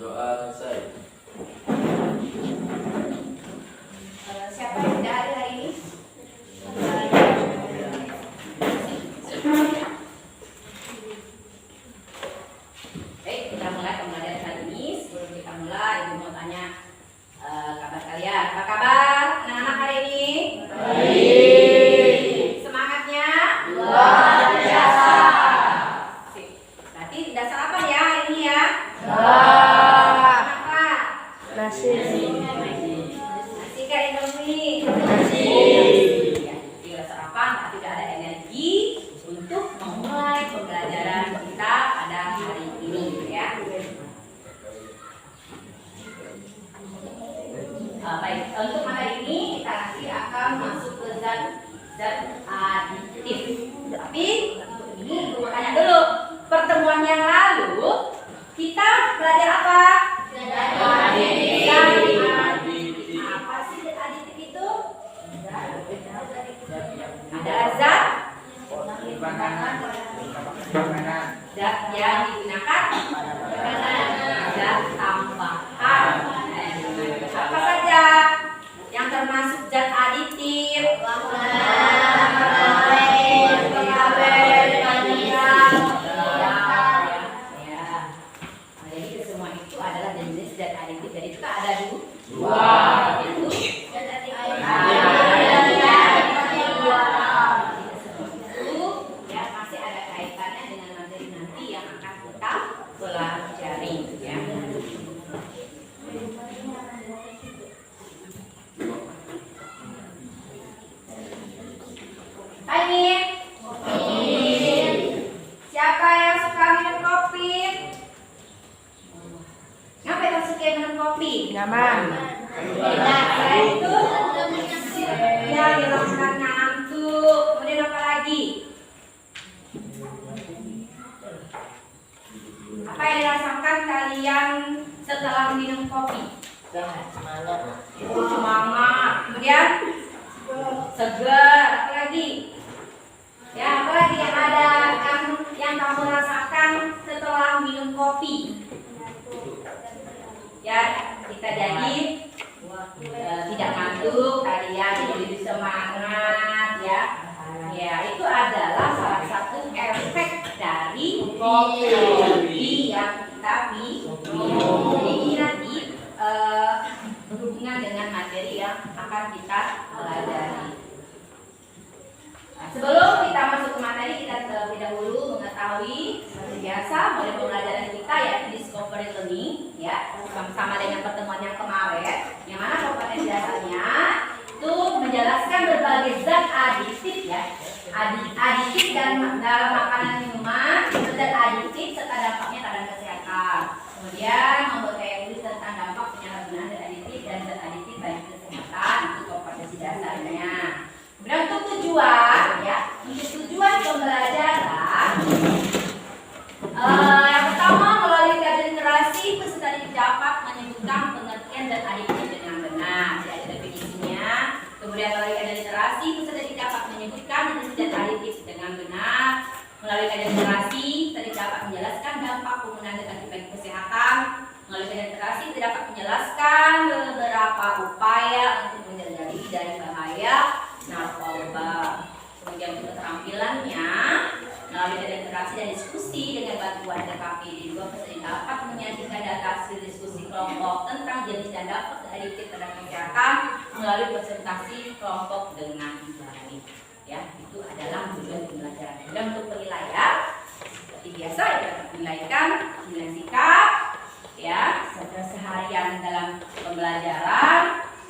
Doa selesai. Siapa yang tidak ada hari ini? Baik, kita mulai pembelajaran hari ini. Sebelum kita mulai, Ibu mau tanya kabar kalian. Apa kabar anak-anak hari ini? Baik. Semangatnya? Luar biasa. Berarti dasar apa ya ini ya? Apa? Nasi. Nasi kayak Indomie. Ya, tidak sarapan, tidak ada energi untuk memulai pembelajaran kita pada hari ini ya. Baik, untuk materi ini kita nanti akan masuk ke zat aditif. Tapi untuk ini Ibu tanya dulu, pertemuan yang lalu kita belajar apa? Zat aditif. Apa sih zat aditif itu? Adalah zat yang digunakan zat tambahan. Apa saja yang termasuk zat aditif? Jadi semua itu adalah jenis zat aditif. Jadi kita ada dua. Itu zat aditif. Ya masih ada kaitannya dengan materi nanti yang akan kita pelajari ya. Hai Min. Siapa yang suka minum kopi? Ngapain yang suka minum kopi? Nyaman. Saya itu ya hilangkan ngantuk. Kemudian apa lagi? Apa yang dirasakan kalian setelah minum kopi? Semangat. Kemudian segar. Apa lagi? Ya, apa lagi yang ada yang kamu rasakan setelah minum kopi? Ya, kita jadi tidak ngantuk, kalian jadi lebih semangat ya. Ya, itu adalah salah satu efek dari kopi yang kita minum. Jadi ini nanti berhubungan dengan materi yang akan kita pelajari. Nah, sebelum kita masuk ke materi, kita terlebih dahulu mengetahui seperti biasa model pembelajaran kita yaitu discovery learning ya, sama dengan pertemuan yang kemarin, yang mana kompetensi dasarnya itu menjelaskan berbagai zat aditif ya, aditif dan dalam makanan minuman, zat aditif serta dampaknya terhadap kesehatan. Kemudian membuat teori tentang dampak penyalahgunaan zat aditif dan zat aditif bagi kesehatan, itu kompetensi dasarnya. Kemudian untuk tujuan ya, untuk tujuan pembelajaran yang pertama melalui kajian literasi peserta didik dapat menyebutkan pengertian zat aditif dengan benar. Jadi ada definisinya. Kemudian melalui kajian literasi peserta didik dapat menyebutkan definisi zat aditif dengan benar. Melalui kajian literasi peserta didik dapat menjelaskan dampak penggunaan zat aditif bagi kesehatan. Melalui kajian literasi peserta dapat menjelaskan beberapa upaya untuk menjaga diri dari bahaya narkoba. Kemudian untuk keterampilannya melalui kajian literasi dan diskusi dengan bantuan TKP 2 peserta dapat menyajikan data hasil diskusi kelompok tentang jenis dan dampak aditif terhadap kesehatan melalui presentasi kelompok dengan baik. Ya, itu adalah tujuan pembelajaran. Dan untuk penilaian seperti biasa ya, dapat menilaikan nilai sikap ya, seharian dalam pembelajaran,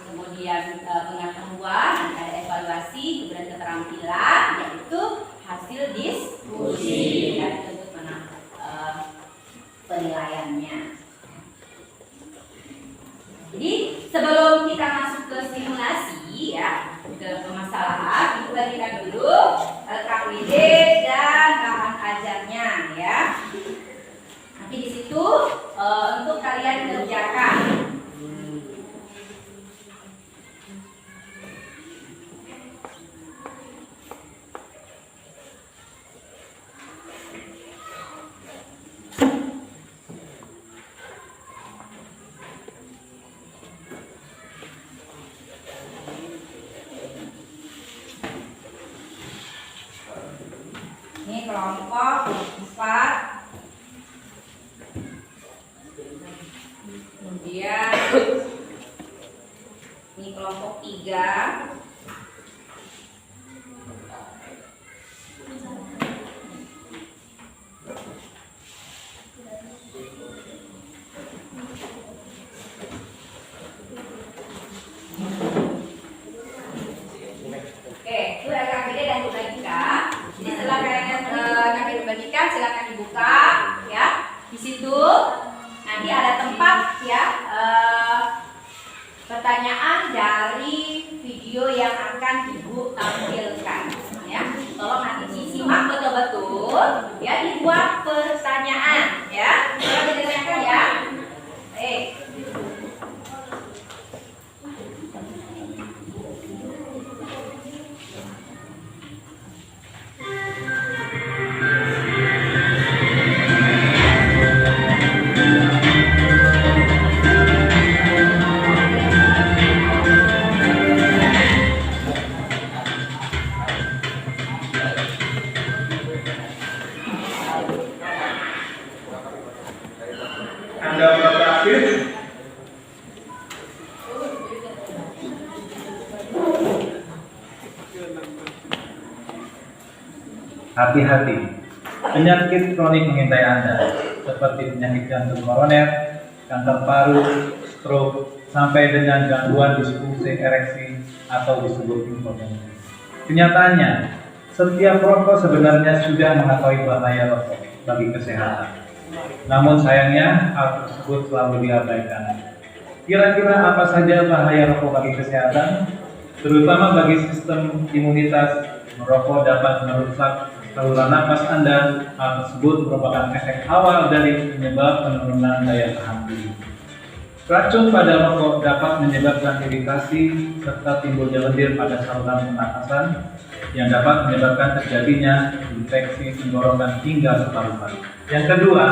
kemudian pengetahuan, ada evaluasi, kemudian keterampilan, yaitu hasil diskusi dan untuk penilaiannya. Jadi sebelum kita masuk ke simulasi ya, ke permasalahan, kita lihat dulu KWD dan bahan ajarnya ya. Nanti di situ untuk kalian kerjakan. Kemudian ini kelompok 3. Oke, itu agak beda dan logika. Jadi setelah kalian kami bagikan, silakan dibuka ya. Di situ nanti ada tempat ya pertanyaan dari video yang akan Ibu tampilkan ya. Tolong nanti disimak betul-betul ya, dibuat pertanyaan ya. Tolong didengarkan ya. Anda merasa aktif? Hati-hati, penyakit kronik mengintai Anda, seperti penyakit jantung koroner, kanker paru, stroke, sampai dengan gangguan disfungsi ereksi atau disebut impotensi. Kenyataannya, setiap perokok sebenarnya sudah mengetahui bahaya rokok bagi kesehatan. Namun sayangnya hal tersebut selalu diabaikan. Kira-kira apa saja bahaya rokok bagi kesehatan? Terutama bagi sistem imunitas, merokok dapat merusak saluran napas Anda. Hal tersebut merupakan efek awal dari penyebab penurunan daya tahan tubuh. Racun pada rokok dapat menyebabkan iritasi serta timbulnya lendir pada saluran pernapasan yang dapat menyebabkan terjadinya infeksi tenggorokan hingga paru-paru. Yang kedua,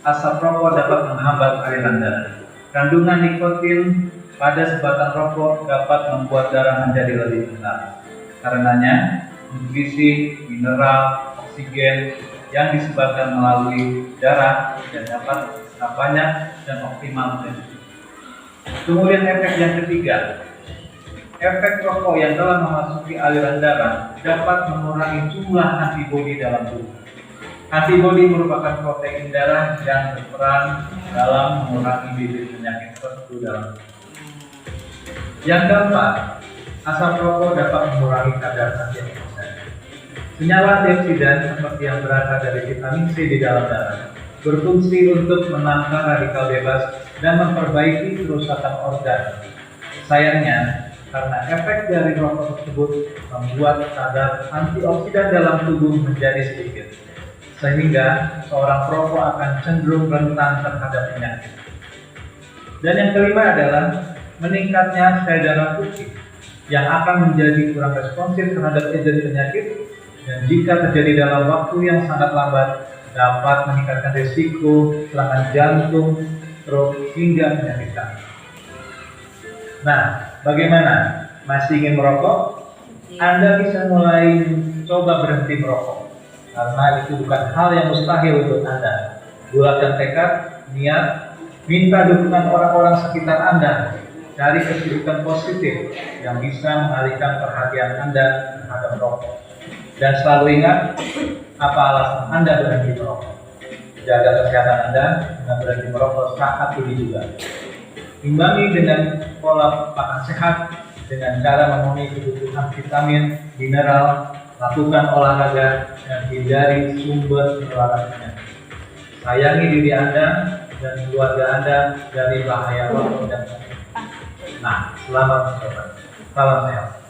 asap rokok dapat menghambat aliran darah. Kandungan nikotin pada sebatang rokok dapat membuat darah menjadi lebih kental. Karenanya, nutrisi, mineral, oksigen yang disebarkan melalui darah tidak dapat tetap banyak dan optimal. Kemudian efek yang ketiga, efek rokok yang telah memasuki aliran darah dapat mengurangi jumlah antibodi dalam tubuh. Antibodi merupakan protein darah yang berperan dalam mengurangi bibit penyakit tertentu dalam tubuh. Yang keempat, asap rokok dapat mengurangi kadar antioksidan. Senyawa antioksidan seperti yang berasal dari vitamin C di dalam darah berfungsi untuk menangkal radikal bebas dan memperbaiki kerusakan organ. Sayangnya, karena efek dari rokok tersebut membuat kadar antioksidan dalam tubuh menjadi sedikit, sehingga seorang perokok akan cenderung rentan terhadap penyakit. Dan yang kelima adalah meningkatnya sel darah putih yang akan menjadi kurang responsif terhadap agent penyakit, dan jika terjadi dalam waktu yang sangat lambat dapat meningkatkan risiko serangan jantung, stroke, hingga penyakit kanker. Nah, bagaimana? Masih ingin merokok? Anda bisa mulai coba berhenti merokok, karena itu bukan hal yang mustahil untuk Anda. Bulatkan tekad, niat, minta dukungan orang-orang sekitar Anda, cari kesibukan positif yang bisa mengalihkan perhatian Anda terhadap merokok. Dan selalu ingat, apa alasan Anda berhenti merokok? Jaga kesehatan Anda dengan berhenti merokok saat ini juga. Imbangi dengan pola makan sehat dengan cara memenuhi kebutuhan vitamin, mineral, lakukan olahraga, dan hindari sumber penularan penyakit. Sayangi diri Anda dan keluarga Anda dari bahaya rokok dan penyakit. Nah, selamat mencoba. Salam sehat.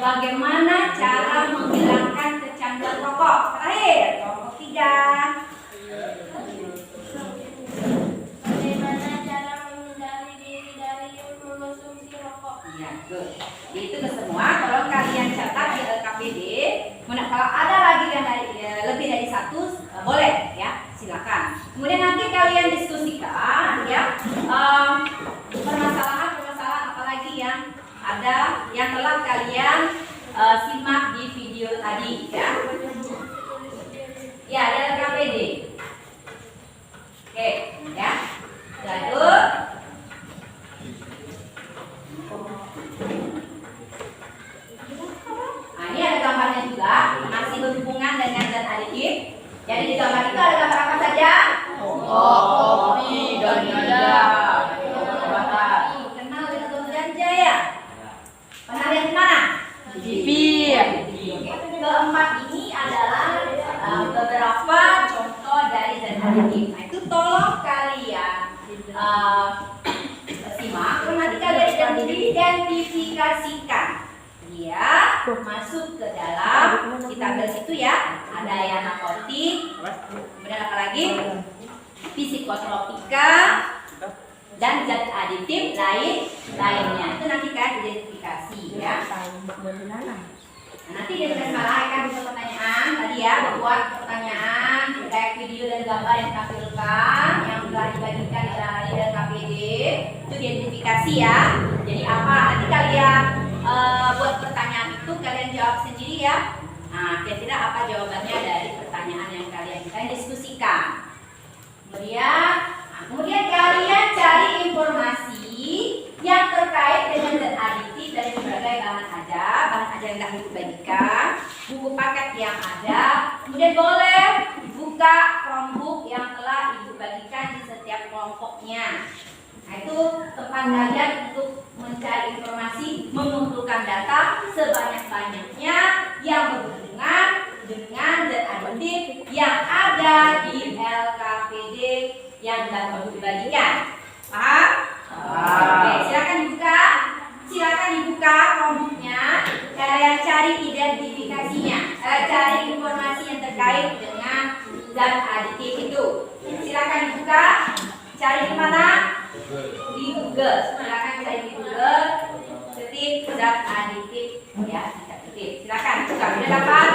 Bagaimana cara menghilangkan kecanduan rokok? Terakhir, kelompok 3. Bagaimana cara menghindari diri dari mengonsumsi rokok? Ya, good. Itu ke semua. Kalau kalian catat di LKPD, kalau ada lagi yang lebih dari satu, boleh ya, silakan. Kemudian nanti kalian diskusikan ya permasalahan apalagi yang ada yang telah kalian simak di video tadi ya. Ya, di LKPD. Oke, ya. Lalu ini ada gambarnya juga, masih berhubungan dengan zat aditif. Jadi di gambar itu ada gambar apa saja? Kopi dan ganja. Kenal dengan kopi ganja ya? Pernah lihat di mana? TV. Keempat ini adalah beberapa contoh dari zat aditif. Nah, itu tolong kalian simak, nanti kalian identifikasikan. Dia masuk ke dalam di tabel situ ya. Ada yang narkotik, kemudian apa lagi? Psikotropika dan zat aditif lainnya. Itu nanti kalian identifikasi ya. Nanti dia akan bisa pertanyaan tadi ya, membuat pertanyaan kayak video dan gambar yang ditampilkan yang telah dibagikan di KPD itu identifikasi ya. Jadi apa? Nanti kalian buat pertanyaan itu kalian jawab sendiri ya. Nah, kira-kira apa jawabannya dari pertanyaan yang kalian diskusikan. Kemudian kalian cari informasi yang terkait dengan zat aditif dari berbagai bahan aja yang telah dibagikan, buku paket yang ada. Kemudian boleh buka Chromebook yang telah ibu bagikan di setiap kelompoknya. Nah, itu tempat kalian untuk mencari informasi, mengumpulkan data sebanyak-banyaknya yang berhubungan dengan zat aditif yang ada di LKPD yang telah dibagikan. Paham? Oke, silakan dibuka Chromebooknya. Kalian cari identifikasinya, cari informasi yang terkait dengan zat aditif itu. Silakan dibuka. Cari di mana? Di Google. Silakan cari di Google. Ketik zat aditif ya, ketik. Silakan buka. Sudah dapat?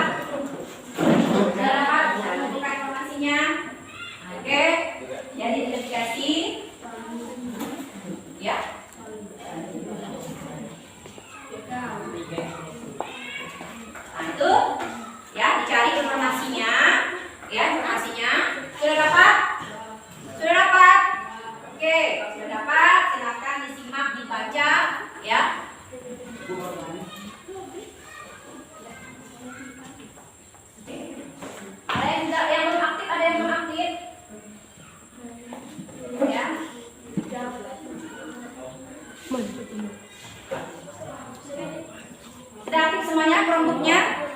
Bisa membuka informasinya. Oke. Jadi identifikasi. Ya. Nah, itu ya, dicari informasinya. Ya, informasinya. Sudah dapat? Sudah dapat? Oke, kalau sudah dapat, silakan disimak, dibaca, ya. Ada yang belum aktif, ada yang belum aktif. Ya. Sudah aktif semuanya Chromebooknya?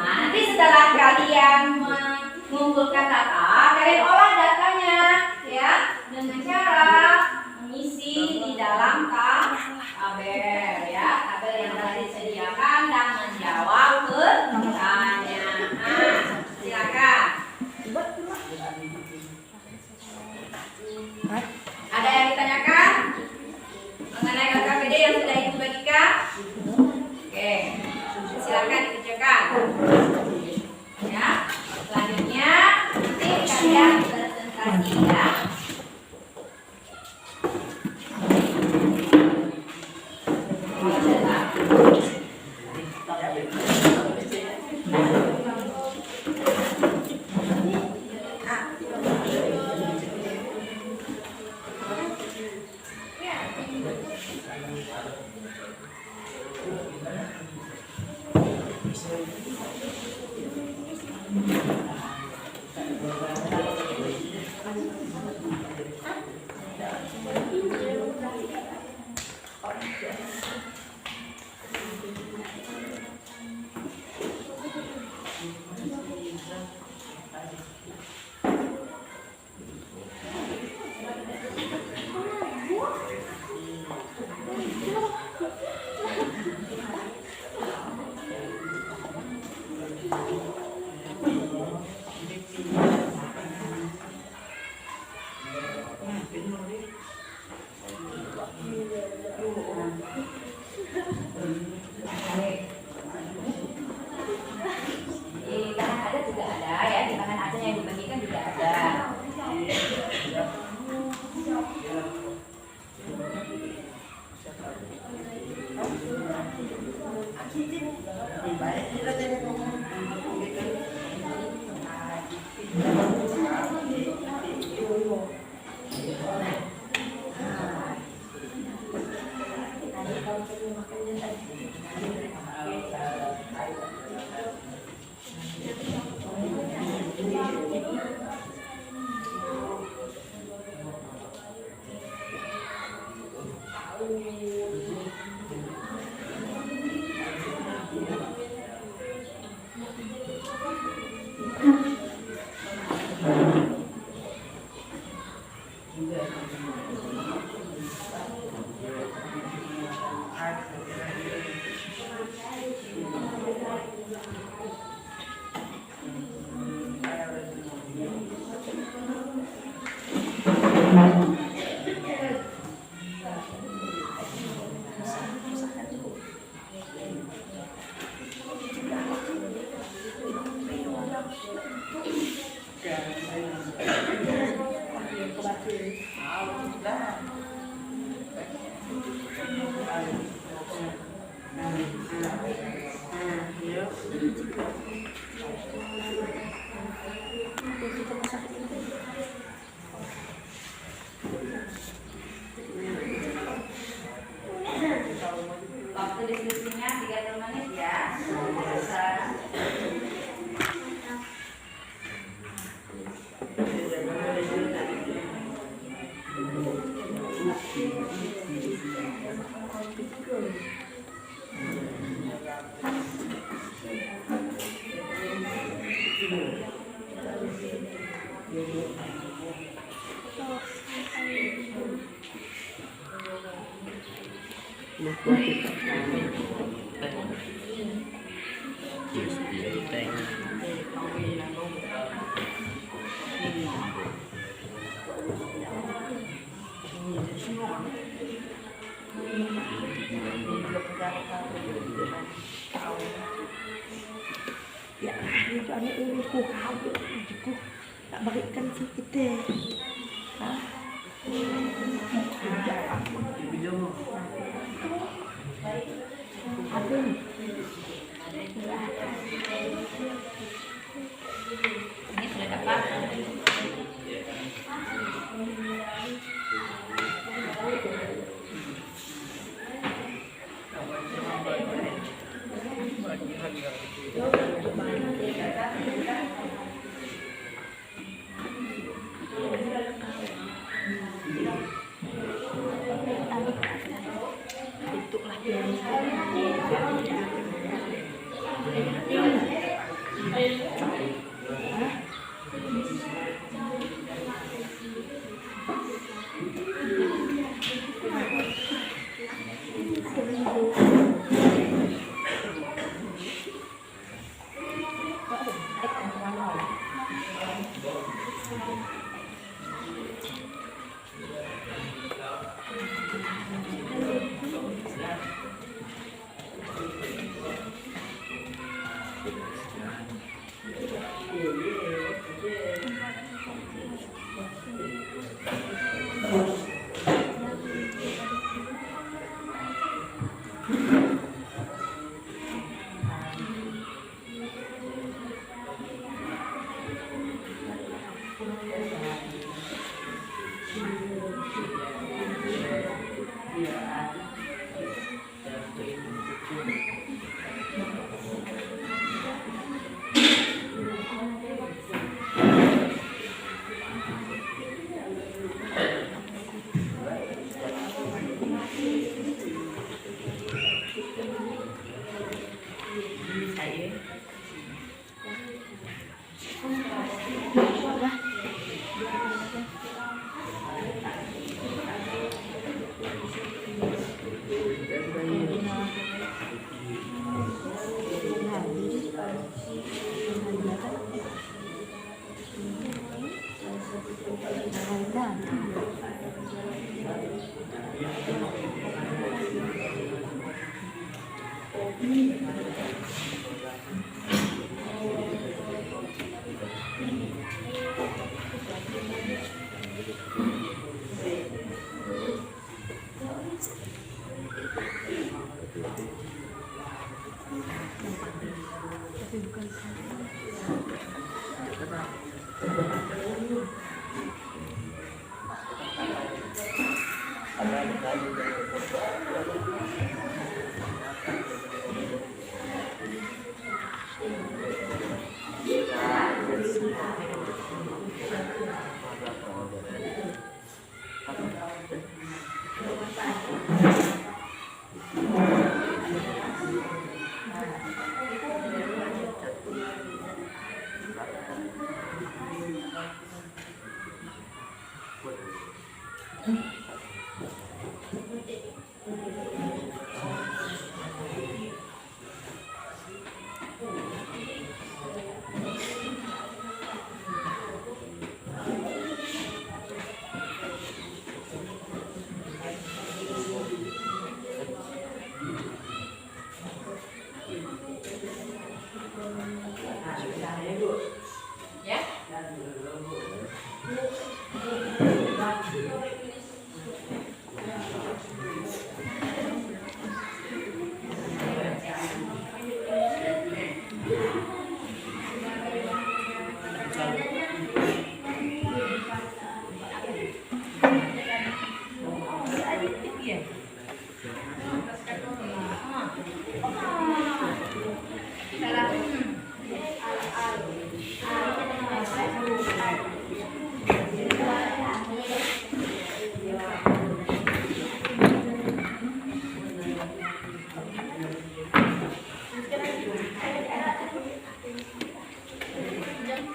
Nanti setelah kalian mengumpulkan data, kalian olah datanya ya dengan cara mengisi di dalam tabel ya, tabel yang telah disediakan dan menjawab pertanyaan. Silakan. Ada yang ditanyakan mengenai LKPD yang sudah ibu bagikan? Oke, silakan dikerjakan. Ya, selanjutnya nanti kalian presentasi ya. biasanya yang dibagikan juga ada. Waktu diskusinya 30 menit ya. Bisa. Ya, itu anak ini ku kau ku tak berikan sikit deh. Hah? Aduh. Ini sudah dapat.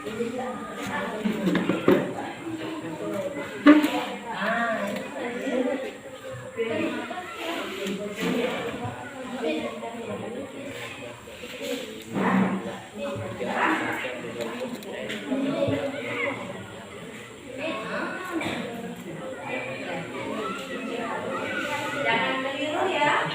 Jangan keliru ya.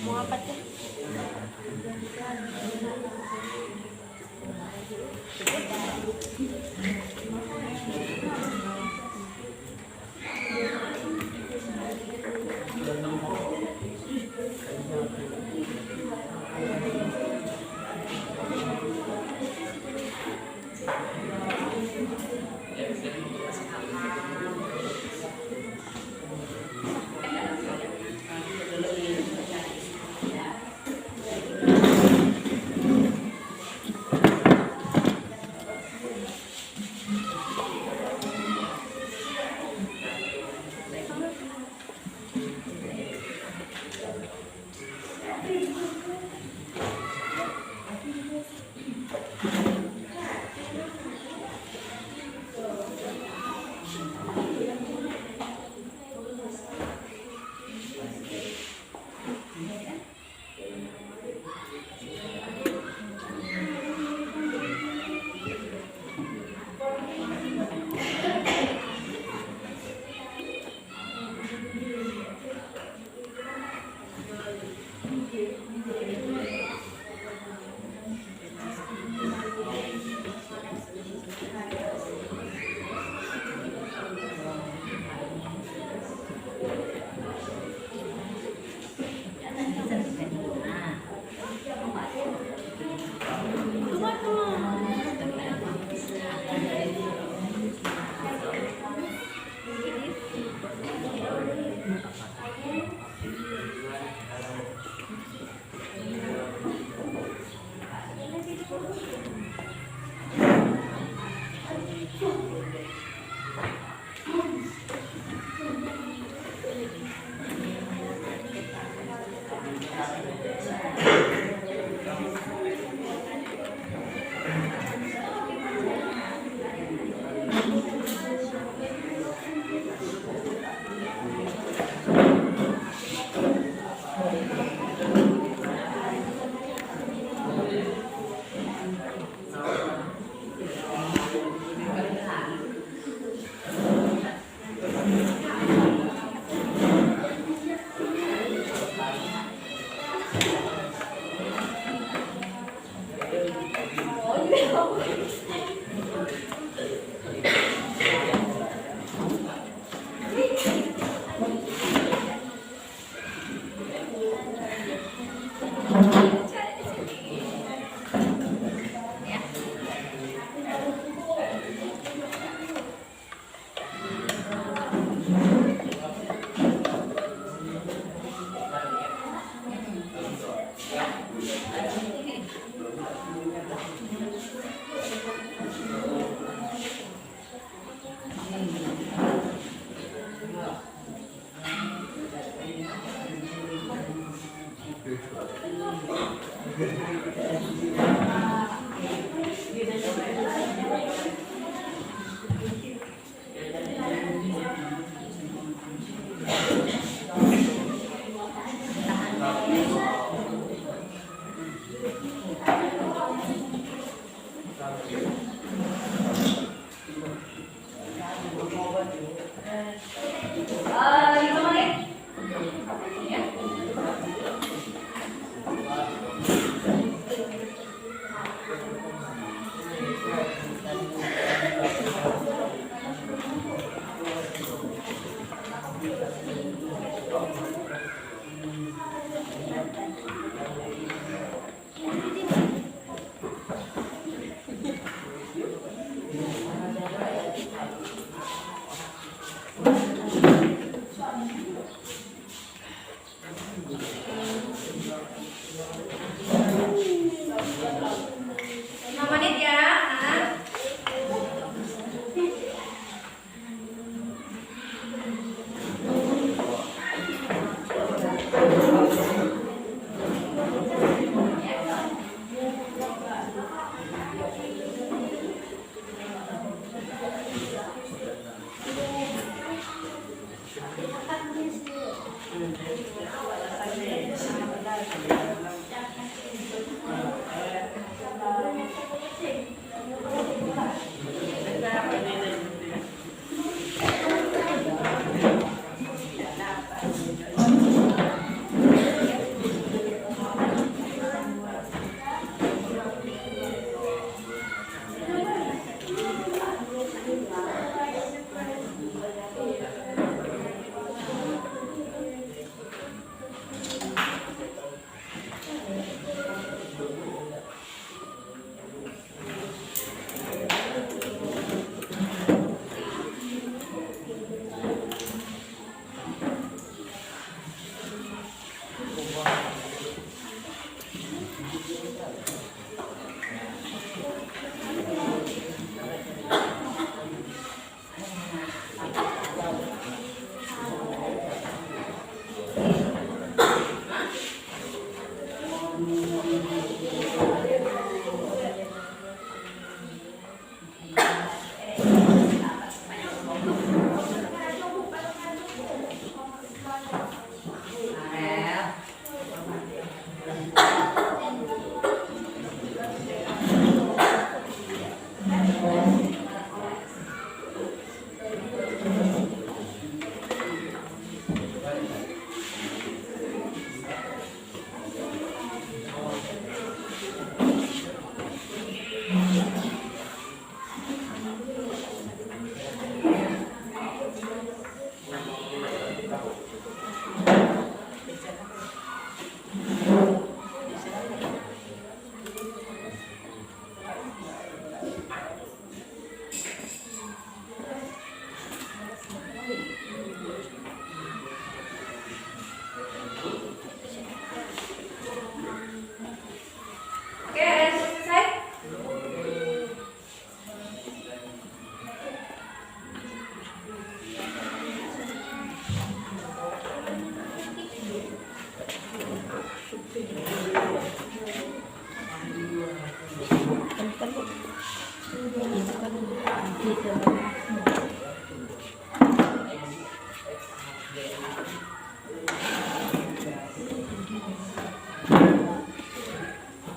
Mau apa tuh? 5 menit. Ya.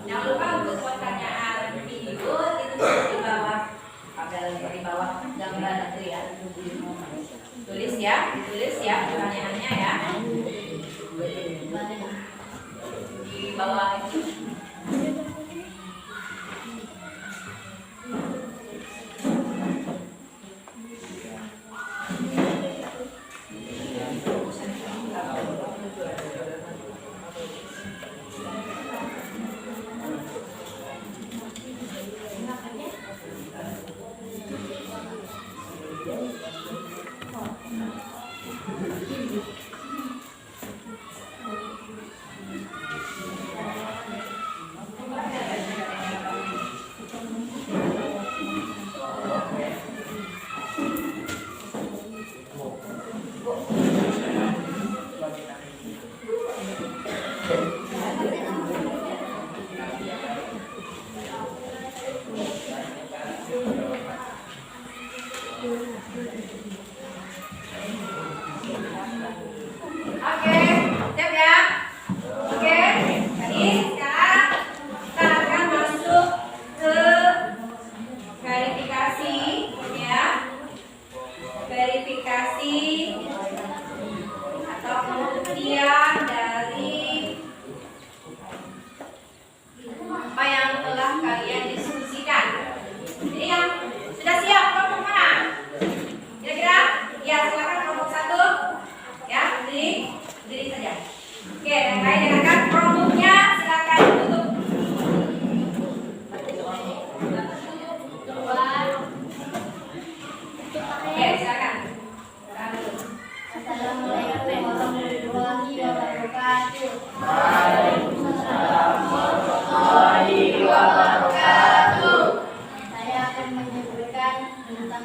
Jangan lupa untuk buat pertanyaan video itu di bawah tabel di bawah gambar itu ya. Tulis ya, ditulis ya pertanyaannya ya. Di bawah itu.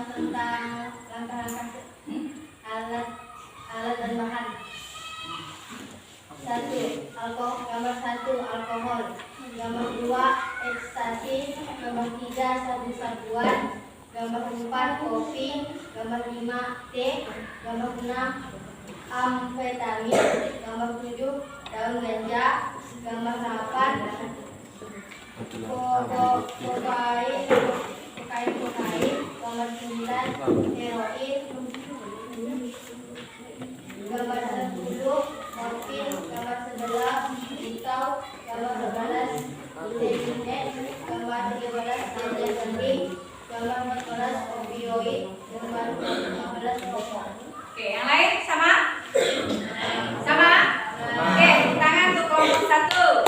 tentang langkah-langkah alat dan bahan. Gambar 1 alkohol, gambar 2 ekstasi, gambar 3 sabu-sabuan, gambar 4 kopi, gambar 5 teh, gambar 6 amfetamin, gambar 7 daun ganja, gambar 8 kokain, gambar 9 heroin, gambar 10 morfin, gambar 11 pisau, gambar 12 heroin, gambar 13 ganja bening, gambar 14 opioid, gambar 15 rokok. Oke, yang lain sama? Sama? Oke, tepuk tangan untuk kelompok 1.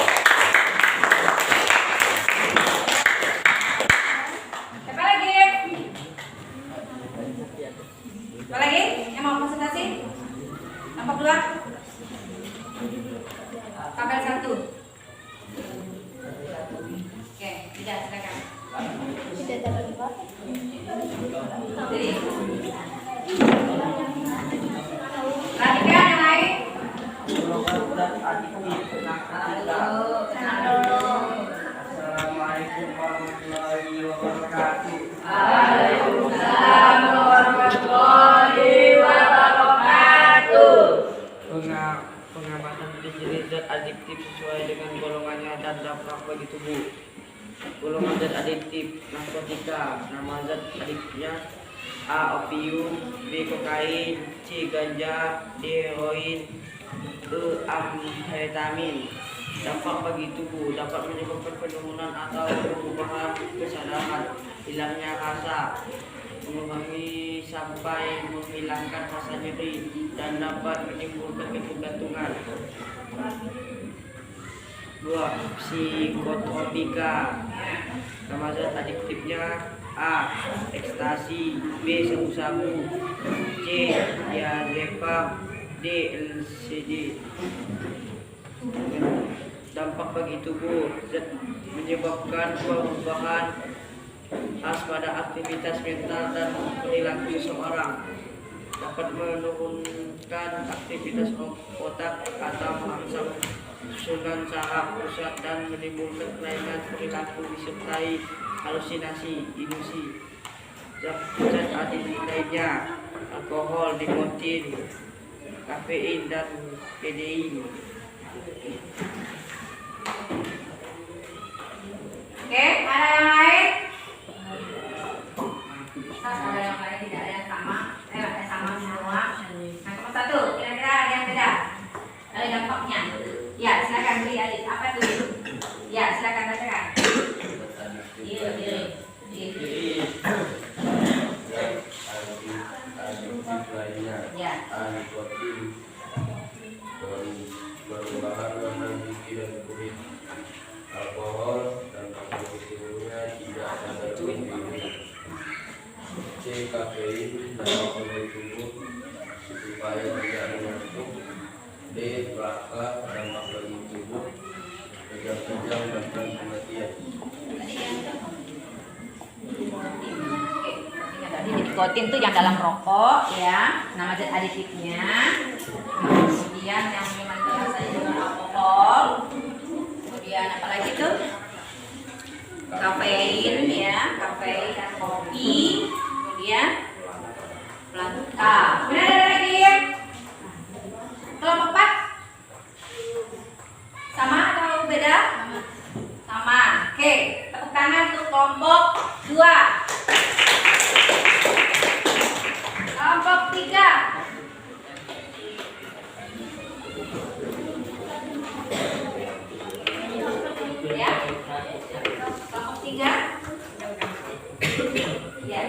Siapa lagi? Siapa lagi yang mau presentasi? Kelompok 2. Tabel 1. Oke, tidak, silakan. Jadi, perhatikan yang lain. Assalamualaikum warahmatullahi wabarakatuh. Waalaikumsalam warahmatullahi wabarakatuh. Pengamatan ciri zat adiktif sesuai dengan golongannya dan dampak bagi tubuh. Golongan zat adiktif narkotika, nama zat adiktifnya A. Opium, B. Kokain, C. Ganja, D. Heroin, E. Amfetamin. Dampak bagi tubuh dapat menyebabkan penurunan atau perubahan kesadaran, hilangnya rasa, mengurangi sampai menghilangkan rasa nyeri, dan dapat menimbulkan ketergantungan. 2. Psikotropika. Nama zat adiktifnya A. Ekstasi, B. Sabu-sabu, C. Diazepam, D. LSD. Dampak bagi tubuh zat menyebabkan perubahan khas pada aktivitas mental dan perilaku seseorang, dapat menurunkan aktivitas otak atau merangsang susunan saraf pusat dan menimbulkan kelainan perilaku disertai halusinasi, ilusi. Zat adiktif lainnya alkohol, nikotin, kafein, dan kodein. Oke, ada yang lain? Ada yang lain, tidak ada yang sama. Ada sama semua. Nah, kelompok 1, kira-kira ada yang beda? Ada dampaknya? Ya, silakan beri Adit. Apa itu? Ya, silakan bacakan. Iya. Lainnya Ya. nikotin, berbahan menandiki dan kulit, alkohol dan seluruhnya tidak ada kandungan. C. Kafein dapat membuat tubuh supaya tidak mengantuk. D. Plaka dampak bagi tubuh, kejang-kejang bahkan kematian. Nikotin itu yang dalam rokok, ya, nama zat aditifnya. Kemudian yang minuman keras saya dengan alkohol. Kemudian apa lagi tuh? Kafein, ya, kafein dan kopi. Kemudian planta. Kemudian ada lagi kelompok 4. Sama atau beda? Sama. Oke, tepuk tangan untuk kelompok 2. Kelompok 3. Ya. Kelompok 3. Ya.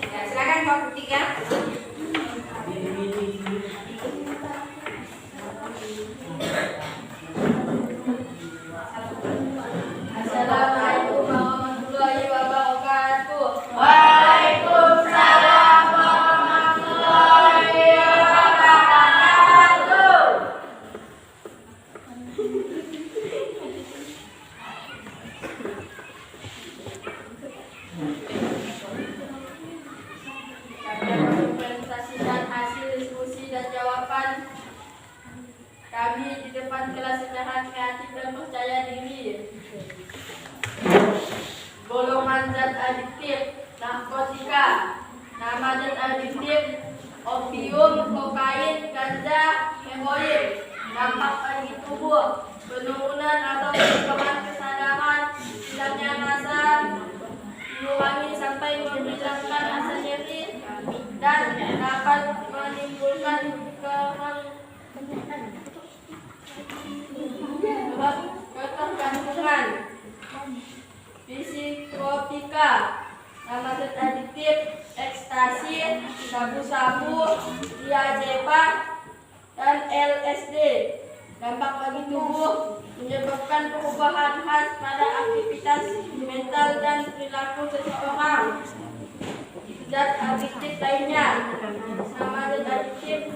Ya, silakan kelompok 3. Assalamualaikum warahmatullahi wabarakatuh. Waalaikumsalam warahmatullahi wabarakatuh. ekstasi, sabu-sabu, diazepam, dan LSD. Dampak bagi tubuh menyebabkan perubahan khas pada aktivitas mental dan perilaku seseorang. Zat adiktif lainnya, sama zat adiktif,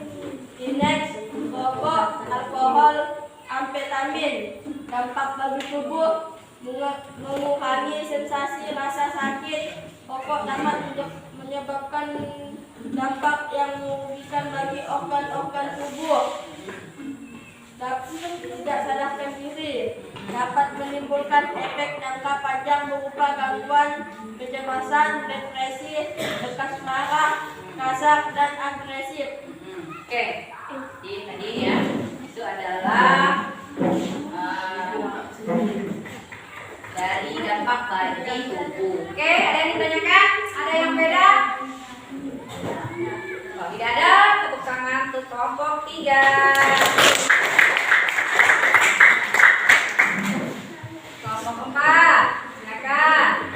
Kleenex, rokok, alkohol, amfetamin. Dampak bagi tubuh mengurangi sensasi rasa sakit. Rokok dapat menyebabkan dampak yang merugikan bagi organ-organ tubuh. Tidak sadarkan diri dapat menimbulkan efek jangka panjang berupa gangguan kecemasan, depresi, bekas marah, kasar, dan agresif. Oke, jadi tadi ya itu adalah dari dampak bagi tubuh. Oke, ada yang ditanyakan? Ada yang beda? Kalau tidak ada, tepuk tangan untuk kelompok 3. Kelompok 4, silakan.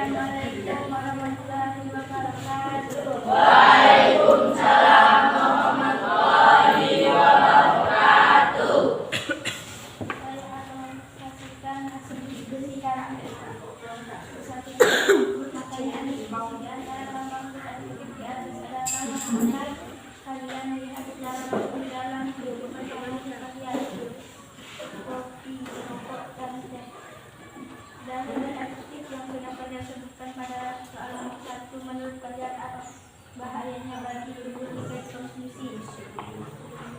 Assalamualaikum warahmatullahi wabarakatuh. Waalaikumsalam warahmatullahi wabarakatuh. Saya akan menyaksikan hasil diskusi kami. Satu, pertanyaan di antara lambang dan titik di atas adalah benar. Kalian melihat secara di dalam kehidupan kalian. Kopi, rokok, dan teh. Dan aktif yang sudah kalian sebutkan pada soal nomor 1 menurut kalian apa bahayanya bagi tubuh jika dikonsumsi?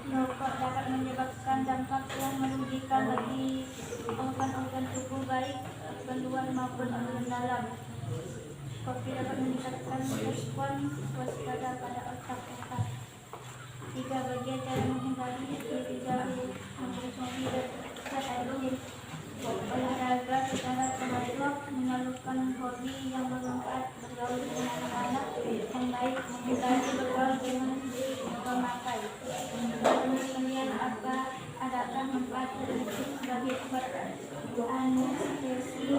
Rokok dapat menyebabkan dampak yang merugikan bagi organ-organ tubuh baik organ luar maupun organ dalam. Kopi dapat meningkatkan respon waspada pada otak. 3 bagian cara menghindari diri dari mengkonsumsi zat adiktif. Olahraga secara teratur, menyalurkan hobi yang bermanfaat, bergaul dengan anak-anak yang baik, menghindari bergaul dengan pemakai. Menurut kalian adakah manfaat tertentu sebagai obat anestesi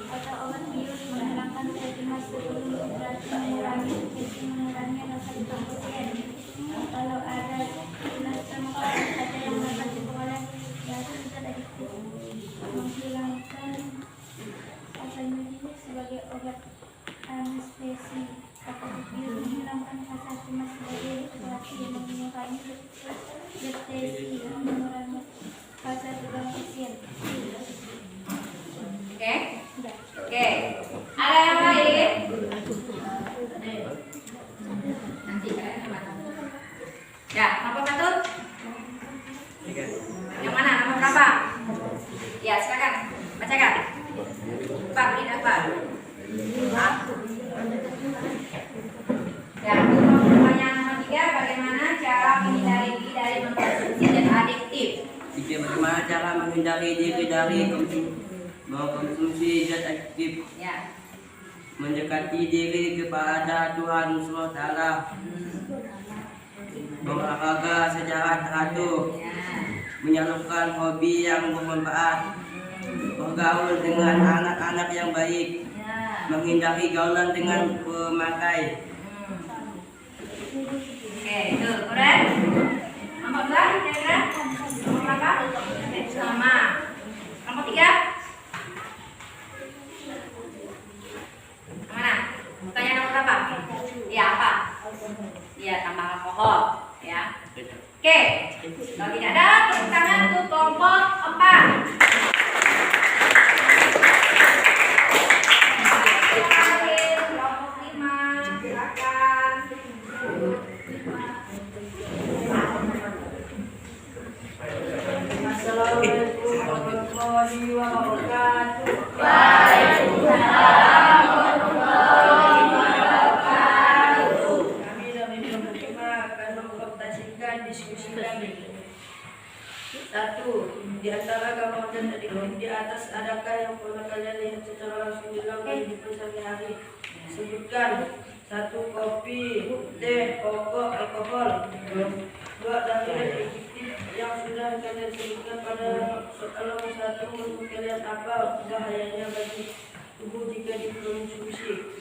atau obat bius menghilangkan cemas sebelum operasi, mengurangi infeksi, mengurangi rasa sakit pasien? Kalau ada, jelaskan ada yang dapat diperoleh dari zat adiktif. Menghilangkan rasa nyeri sebagai obat anestesi atau bius menghilangkan rasa cemas sebagai operasi yang mengurangi depresi dan mengurangi rasa tegang pasien. Oke? Oke. Ada yang lain? Nanti kalian sama. Ya, nomor 1. Yang mana? Nomor berapa? Ya, silakan. Bacakan. Pak, ini apa? Ya, untuk pertanyaan nomor 3, bagaimana cara menghindari diri dari mengkonsumsi zat adiktif? Bagaimana cara menghindari diri dari mengkonsumsi zat adiktif? Ya. Mendekati diri kepada Tuhan SWT, berolahraga secara teratur, Ya. menyalurkan hobi yang bermanfaat, bergaul dengan anak-anak yang baik, Ya. menghindari gaulan dengan pemakai. Oke, itu keren. Nomor 2, kira-kira nomor berapa? Sama. Nomor 3. Mana? Pertanyaan nomor berapa? Ya, apa? Ya, tambah alkohol. Ya. Oke. Kalau tidak ada, tepuk tangan untuk kelompok 4. Terakhir, kelompok 5. Silakan. Assalamualaikum warahmatullahi wabarakatuh. Waalaikumsalam warahmatullahi wabarakatuh. Kami dari kelompok 5 akan mengkomputasikan diskusi kami. 1. Di antara gambar dan adik di atas, adakah yang pernah kalian lihat secara langsung dalam kehidupan sehari-hari? Sebutkan. 1. Kopi, teh, rokok, alkohol. 2. Dari adjektif yang sudah kalian sebutkan pada soal 1 menurut kalian apa bahayanya bagi tubuh jika dikonsumsi?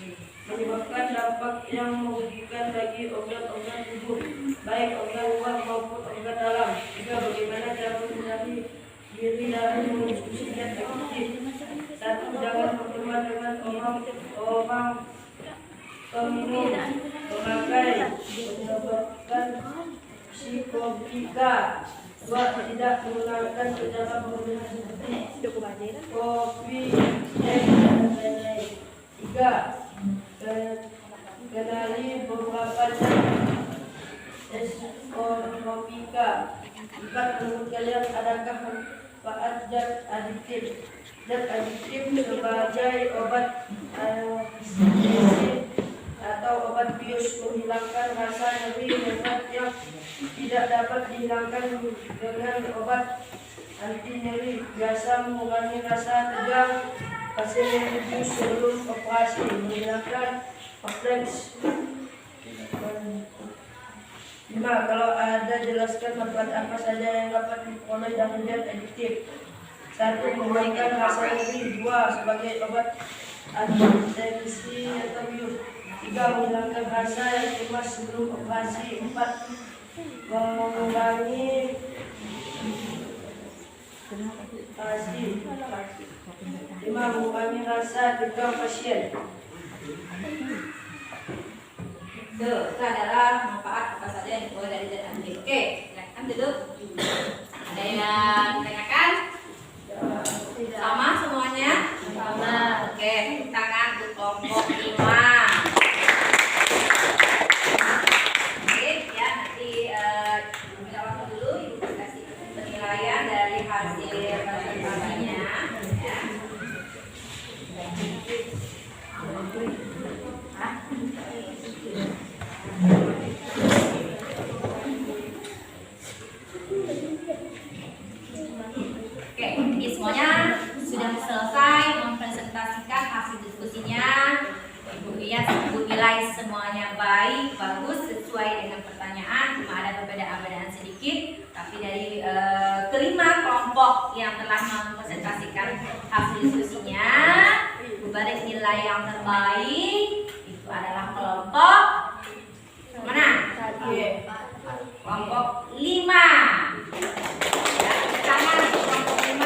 Menyebabkan dampak yang merugikan bagi organ-organ tubuh, baik organ luar maupun organ dalam. 3. Bagaimana cara menghindari diri dari mengonsumsi zat adiktif? 1. Jangan berteman dengan orang peminum, pemakai, menyebabkan psikopika. 2. Tidak menggunakan secara berlebihan seperti kopi, teh, dan lain-lain. 3. Kenali beberapa zat psikotropika. 4. Menurut kalian adakah manfaat zat adiktif? Zat adiktif sebagai obat anestetik atau obat bius menghilangkan rasa nyeri hebat yang tidak dapat dihilangkan dengan obat anti nyeri. Biasa mengurangi rasa tegang pasien yang bius sebelum operasi, menghilangkan kompleks. 5. Kalau ada, jelaskan manfaat apa saja yang dapat diperoleh dari zat adiktif. 1. Menghilangkan rasa nyeri. 2. Sebagai obat anestesi atau bius. 3. Menghilangkan rasa yang cemas sebelum operasi. 4. Mengurangi operasi. 5. Mengurangi rasa tegang pasien. Itu adalah manfaat apa saja yang diperoleh dari zat adiktif. Oke, silakan duduk. Ada yang tanyakan? Sama semuanya? Sama. Oke, tepuk tangan untuk kelompok 5. Oke, ya nanti kita waktu dulu Ibu kasih penilaian dari hasil presentasinya. Ya. Oke, ini semuanya sudah selesai mempresentasikan hasil diskusinya. Ibu nilai semuanya baik, bagus, sesuai dengan pertanyaan. Cuma ada perbedaan-perbedaan sedikit, tapi dari kelima kelompok yang telah mempresentasikan hasil diskusinya, Ibu beri nilai yang terbaik itu adalah kelompok mana? Kelompok 5. Ya, tangan kelompok 5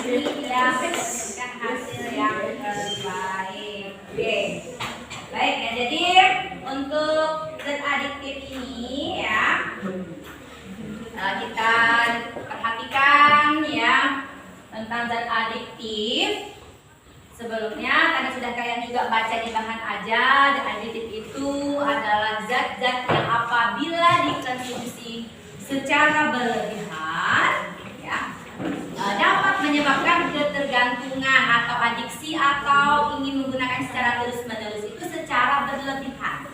ini yang mendapatkan hasil yang terbaik. Oke. Baik ya, jadi untuk zat adiktif ini ya kita perhatikan ya tentang zat adiktif. Sebelumnya tadi sudah kalian juga baca di bahan aja, zat adiktif itu adalah zat-zat yang apabila dikonsumsi secara berlebihan ya dapat menyebabkan ketergantungan atau adiksi atau ingin menggunakan secara terus-menerus itu secara berlebihan.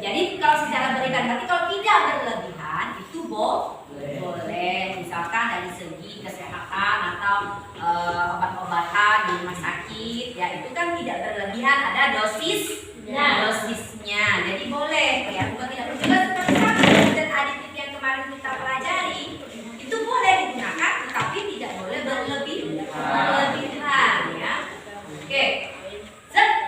Jadi kalau secara berlebihan, berarti kalau tidak berlebihan itu boleh, misalkan dari segi kesehatan atau obat-obatan di rumah sakit ya, itu kan tidak berlebihan, ada dosisnya, jadi boleh ya, bukan tidak juga seperti zat adiktif yang kemarin kita pelajari itu boleh digunakan tetapi tidak boleh berlebihan ya. Oke,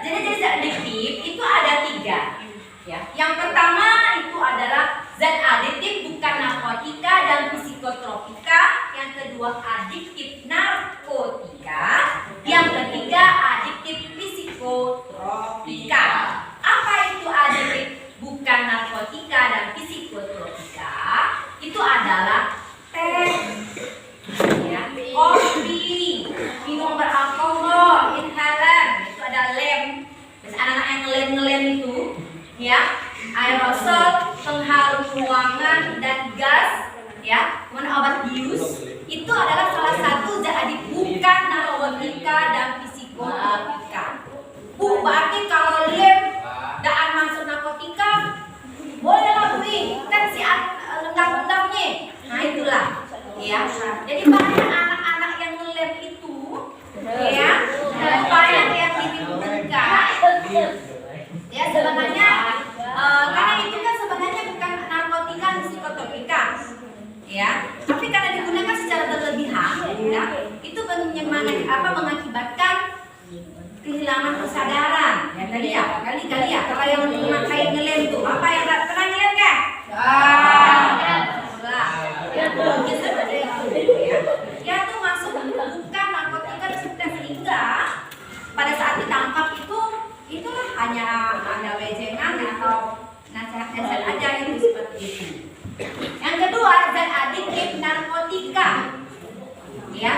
jadi zat adiktif itu ada 3 ya. Yang pertama itu adalah zat adiktif bukan narkotika dan psikotropika. Yang kedua adiktif narkotika. Yang ketiga adiktif psikotropika. Apa itu adiktif bukan narkotika dan psikotropika? Itu adalah teh, ya, kopi, minum beralkohol, inhalan, itu ada lem. Biasa anak-anak yang ngelem itu, ya, aerosol, pengharum ruangan dan gas, ya, kemudian obat bius, itu adalah salah satu zat adiktif bukan narkotika dan psikotropika. Bu, berarti kalau lem daan masuk narkotika, boleh lah Bu, kan si undang-undangnya. Nah itulah, ya. Jadi banyak anak-anak yang nge-lab itu, ya, dan banyak yang ditimbulkan. Ya sebenarnya karena itu kan sebenarnya bukan narkotika psikotropika, ya, tapi karena digunakan secara berlebihan, ya, itu mengakibatkan kehilangan kesadaran. Ya kali ya, kalau yang memakai ngelem itu apa yang pernah ngelem kan? Mungkin seperti itu, ya. Ya tuh masuk bukan narkotika sehingga pada saat ditangkap itu hanya wejengan atau nasihat-nasihat aja itu seperti itu. Yang kedua, zat adiktif narkotika. Ya.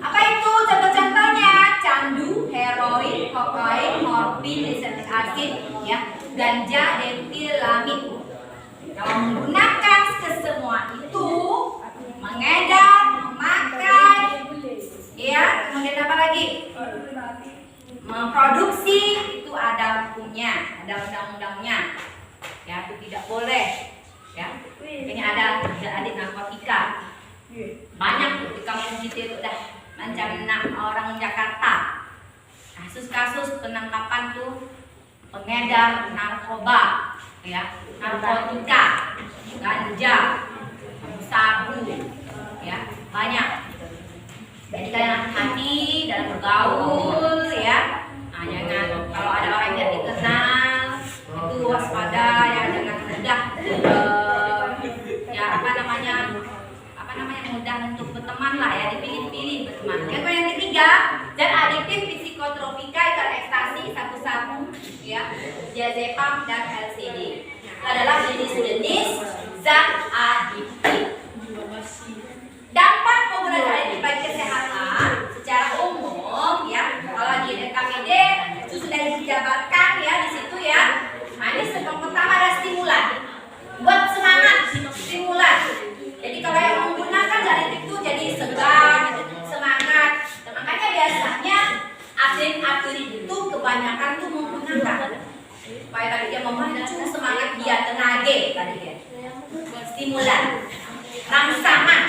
Apa itu contoh-contohnya? Candu, heroin, kokain, morfin, lisetik asid, ya, ganja, etilamid. Kalau menggunakan kesemua itu, mengedar, memakai, ya, kemudian apa lagi? Memproduksi itu ada hukumnya, ada undang-undangnya, ya, itu tidak boleh, ya. Ini ada adik narkotika, banyak tuh di kampung kita itu udah mencari orang Jakarta, kasus-kasus penangkapan tuh pengedar narkoba, ya, narkotika, ganja, sabu, ya, banyak. Jadi kalian hati-hati dalam bergaul, ya. Nah, jangan kalau ada orang yang tidak dikenal itu waspada, ya, jangan mudah ya apa namanya mudah untuk berteman lah, ya, dipilih-pilih berteman. Yang ketiga, zat adiktif psikotropika itu ekstasi, sabu-sabu, ya, diazepam dan LSD adalah jenis-jenis zat adiktif. Dampak penggunaan adiktif bagi kesehatan secara umum, ya, kalau di DKPD itu sudah dijabarkan, ya, di situ, ya. Nah, ini yang pertama ada stimulan, buat semangat, stimulan. Jadi kalau yang menggunakan adiktif itu jadi segar, semangat. Dan makanya biasanya atlet-atlet itu kebanyakan tuh menggunakan supaya tadi dia memacu semangat dia, tenaga tadi ya. Stimulan, rangsangan,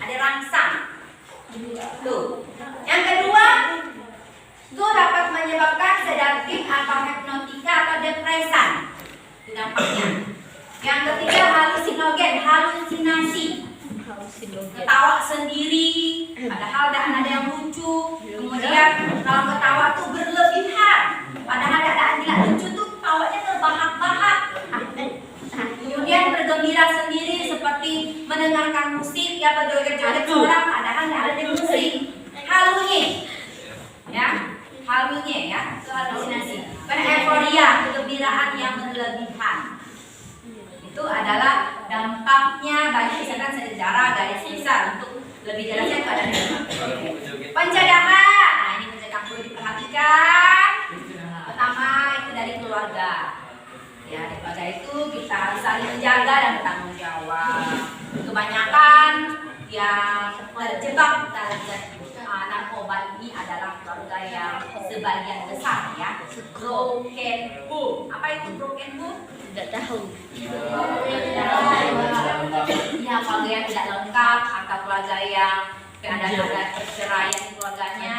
ada rangsang. Tuh. Yang kedua, itu dapat menyebabkan sedatif atau hipnotika atau depresan. Itu dampaknya. Yang ketiga, halusinogen, halusinasi. Ketawa sendiri, padahal ada yang lucu. Kemudian kalau ketawa tuh berlebihan, padahal tidak lucu tuh ketawanya terbahak-bahak. Kemudian bergembira sendiri seperti mendengarkan musik, ya, berjoget-joget orang, padahal tidak ada musik. Halunya, ya, itu halusinasi. Euforia, kegembiraan yang berlebihan. Itu adalah dampaknya bagi kesehatan secara garis besar. Untuk lebih jelasnya itu ada pencegahan. Nah, ini pencegahan perlu diperhatikan. Pertama itu dari keluarga. Ya, di keluarga itu kita harus saling menjaga dan bertanggung jawab. Kebanyakan yang terjebak dalam narkoba ini adalah keluarga yang sebagian besar, ya, broken home. Apa itu broken home? Tidak tahu. Ya, keluarga yang tidak lengkap atau keluarga yang ada perceraian keluarganya,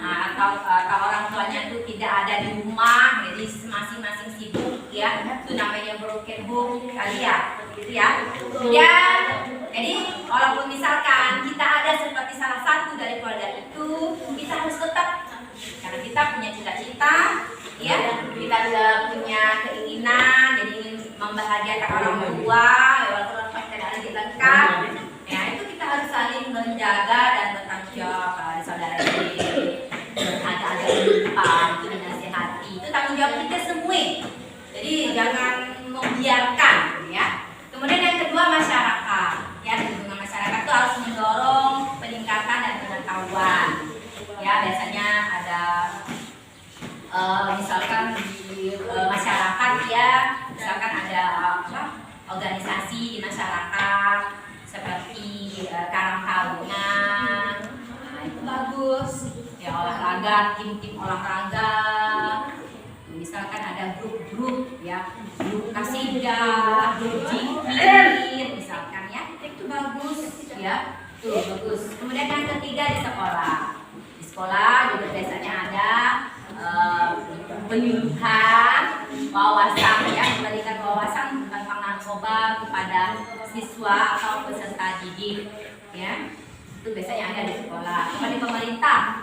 atau orang tuanya itu tidak ada di rumah, jadi masing-masing sibuk, ya, itu namanya broken home kali ya, gitu ya. Kemudian, jadi walaupun misalkan kita ada seperti salah satu dari keluarga itu, kita harus tetap, karena kita punya cita-cita, ya, kita juga punya keinginan, jadi ingin membahagiakan orang tua, walaupun orang tua tidak ada lengkap, ya, itu kita harus saling menjaga dan bertanggung jawab. Kalau ada saudara ada lupa, itu dinasihati, itu tanggung jawab kita semua. Jadi jangan membiarkan, ya. Kemudian yang kedua, masyarakat, ya, lingkungan masyarakat itu harus mendorong peningkatan dan pengetahuan. Ya, biasanya ada misalkan di masyarakat, ya, misalkan ada organisasi di masyarakat seperti Karang Taruna, nah, itu bagus, ya, olahraga, tim-tim olahraga, misalkan ada grup-grup, ya, grup kasidah, grup jikir, misalkan, ya, itu bagus, ya. Tuh, bagus. Kemudian yang ketiga di sekolah. Di sekolah juga biasanya ada penyuluhan, wawasan ya, memberikan wawasan tentang narkoba kepada siswa atau peserta didik ya. Itu biasanya ada di sekolah. Kemudian pemerintah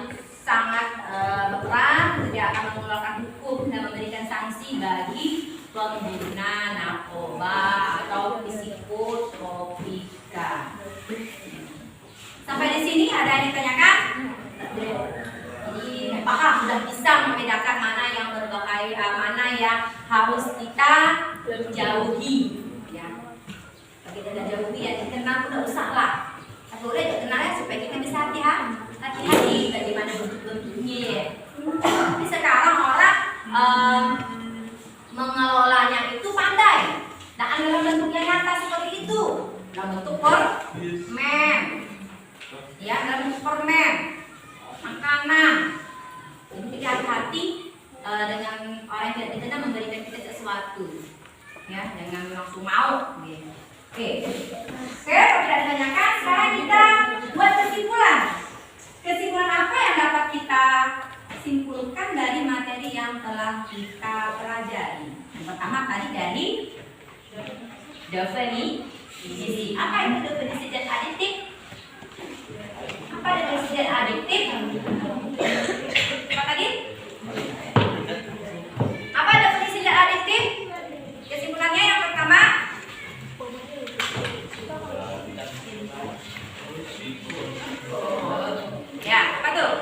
itu sangat berperan, dia akan mengeluarkan hukum dan memberikan sanksi bagi pengguna narkoba atau psikotropika. Sampai di sini ada yang ditanyakan? Jadi apakah sudah bisa membedakan mana yang berbahaya, mana yang harus kita jauhi? Ya, bagi kita jauhi ya dikenal udah usah lah. Tapi udah dikenal ya supaya kita bisa hati-hati bagaimana bentuk-bentuknya. Tapi sekarang orang mengelolanya itu pandai. Nah, dalam bentuk yang nyata seperti itu, dalam bentuk permen, ya dalam bentuk permen, makanan. Jadi kita hati-hati dengan orang yang tidak dikenal memberikan kita sesuatu, ya jangan langsung mau. Gitu. Oke, kalau tidak ditanyakan, sekarang kita buat kesimpulan. Kesimpulan apa yang dapat kita simpulkan dari materi yang telah kita pelajari? Yang pertama tadi dari definisi. Apa itu definisi zat adiktif? Apa definisi zat adiktif? Apa tadi? Apa definisi zat adiktif? Kesimpulannya yang pertama. Ya, apa tuh?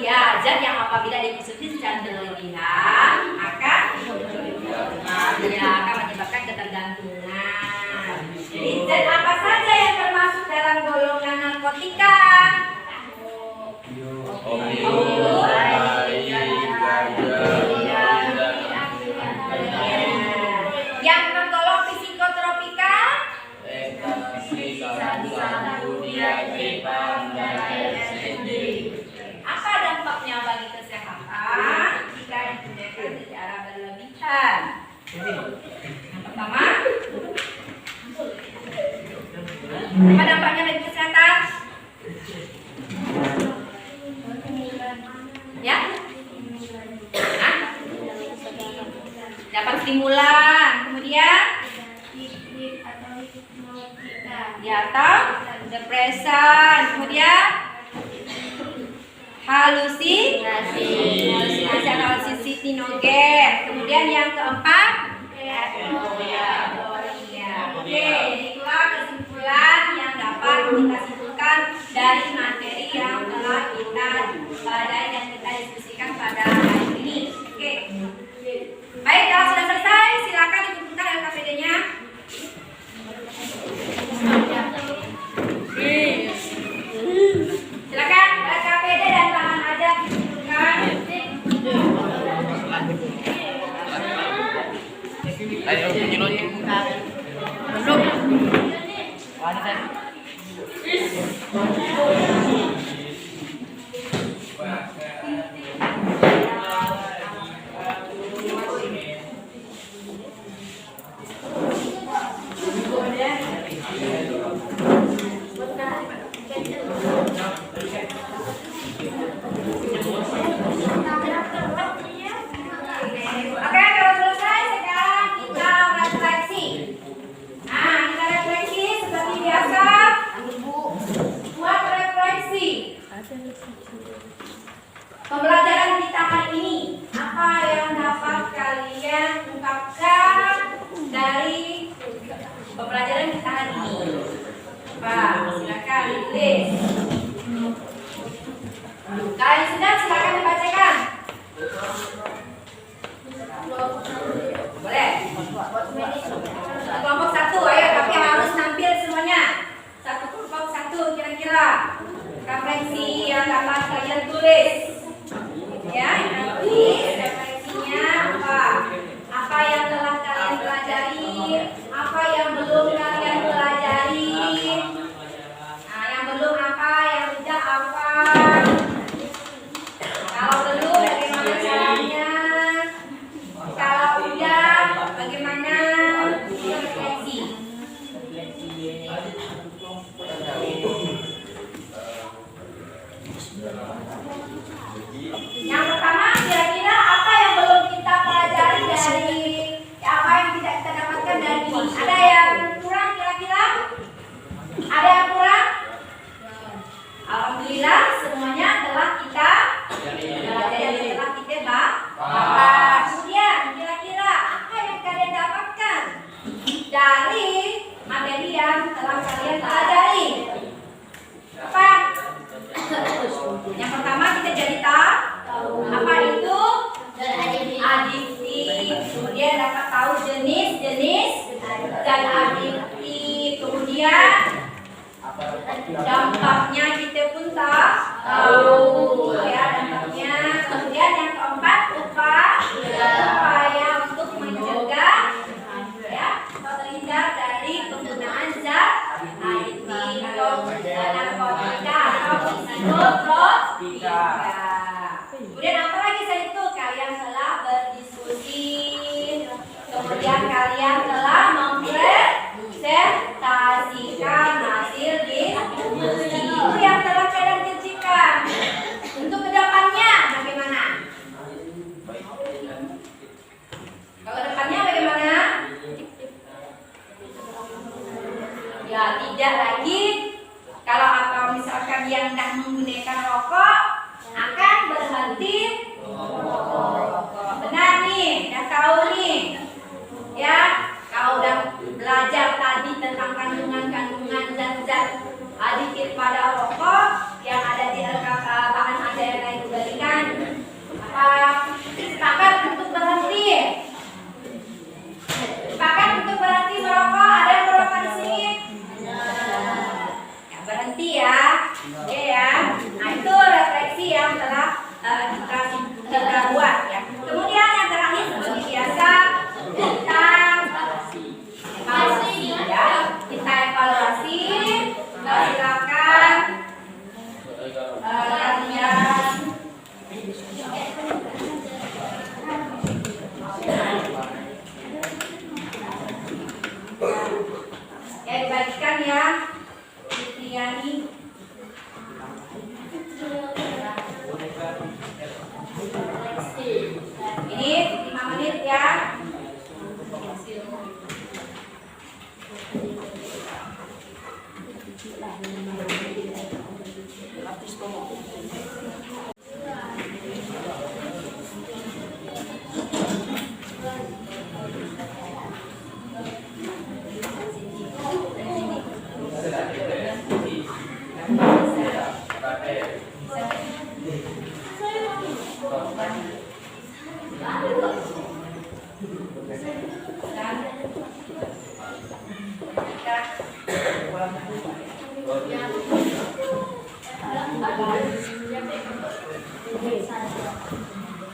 Ya, zat yang apabila dikonsumsi secara berlebihan akan menyebabkan ketergantungan. Jadi zat apa saja yang termasuk dalam golongan narkotika? Yang tergolong psikotropika? Apa dampaknya bagi kesehatan jika digunakan secara berlebihan? Yang pertama, apa dampaknya bagi kesehatan? Ya? Hah? Dapat stimulan, kemudian atau depresan, kemudian halusinasi hallusinogen, kemudian yang keempat Oke, itulah kesimpulan yang dapat kita simpulkan dari materi yang telah kita pelajari dan kita diskusikan pada hari ini. Oke. Baik, kalau sudah selesai, silakan dikumpulkan LKPD-nya. Silakan LKPD dan tangan aja dikumpulkan. Ayo, belum. Ada Oke, kalau selesai sekarang kita refleksi. Nah, kita refleksi seperti biasa. Buat refleksi. Pembelajaran kita hari ini, apa yang dapat kalian ungkapkan dari pembelajaran kita hari ini? Pak, silakan ditulis. Kalian sudah, silakan dibacakan. Boleh? Kelompok satu, ayo, tapi harus nampil semuanya. Satu kelompok satu, kira-kira referensi yang dapat kalian tulis. Ya, nanti referensinya apa? Apa yang telah kalian pelajari? Apa yang belum kalian Ya, tidak lagi. Kalau apa misalkan yang hendak menggunakan rokok akan berhenti rokok. Benar nih, udah tahu nih. Ya, kau udah belajar tadi tentang kandungan-kandungan zat-zat aditif pada rokok yang ada di bahan ada yang lain diberikan. Apa sepakat untuk berhenti? Sepakat untuk berhenti merokok? Ada yang merokok di sini? Ya, berhenti ya. Oke ya. Nah itu refleksi yang telah kita buat ya. Kemudian yang terakhir seperti biasa kita evaluasi ya. Kita evaluasi. Silakan kalian ya dibagikan ya. Fitriani. Ini 5 menit ya.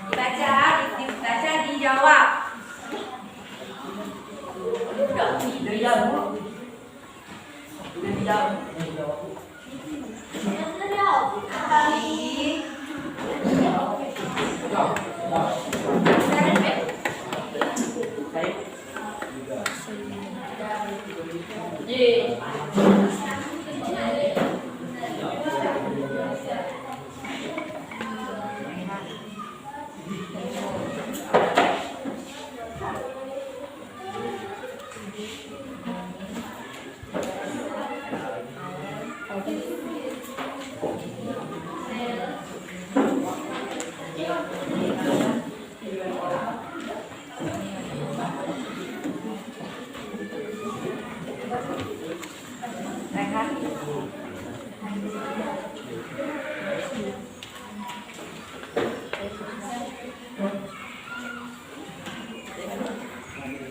Dibaca, dijawab.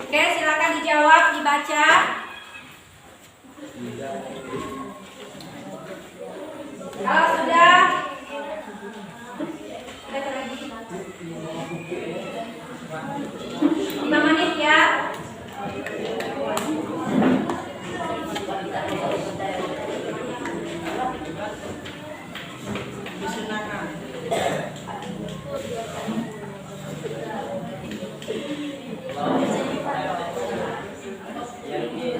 Oke, silakan dijawab, dibaca. Kalau sudah, lagi 5 menit ya. Yang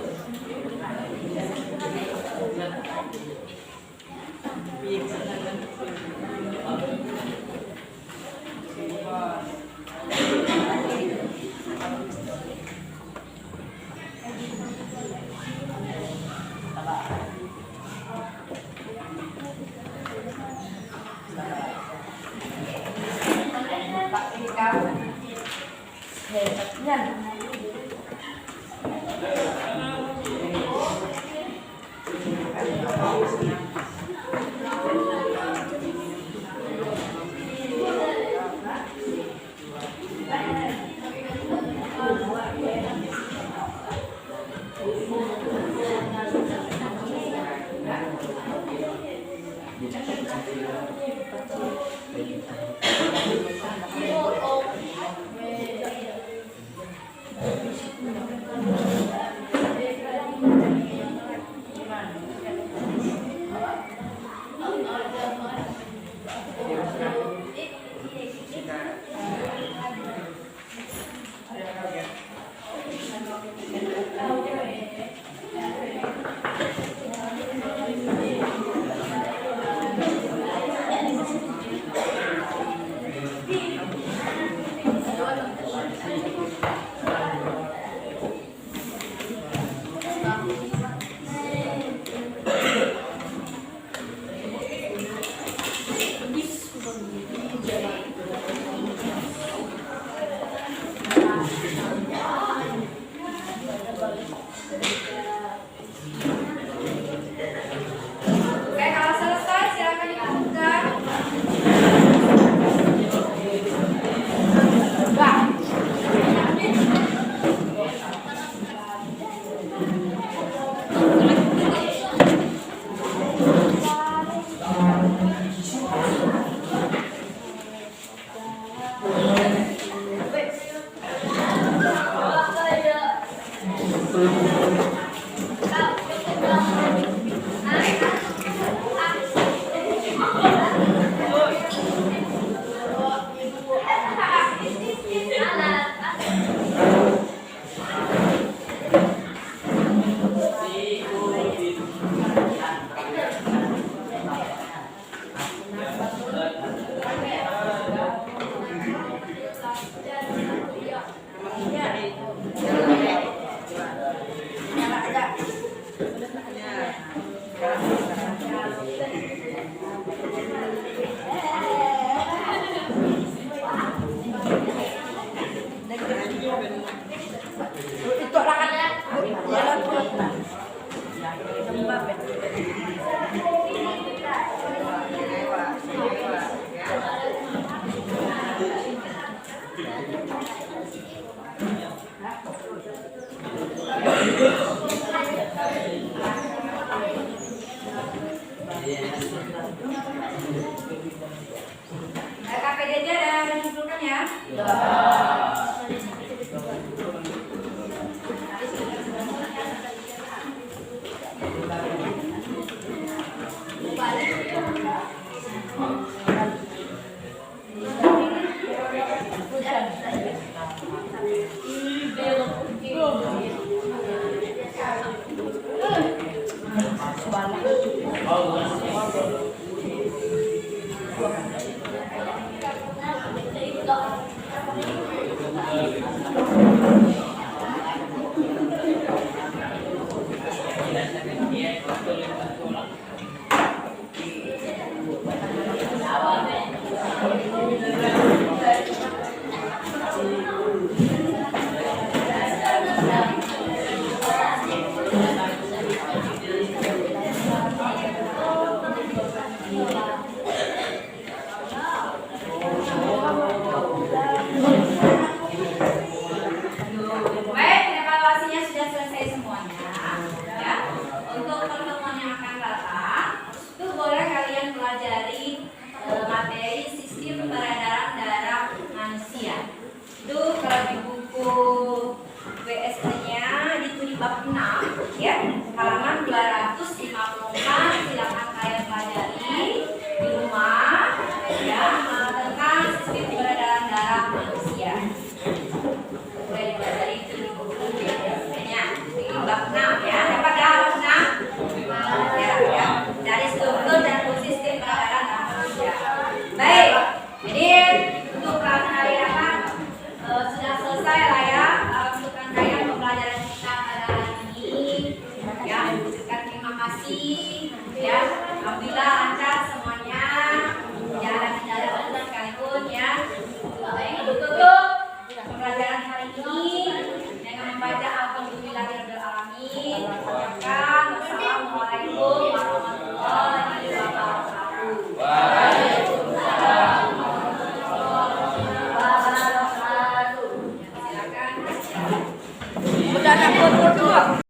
KPD ada disimpulkan ya?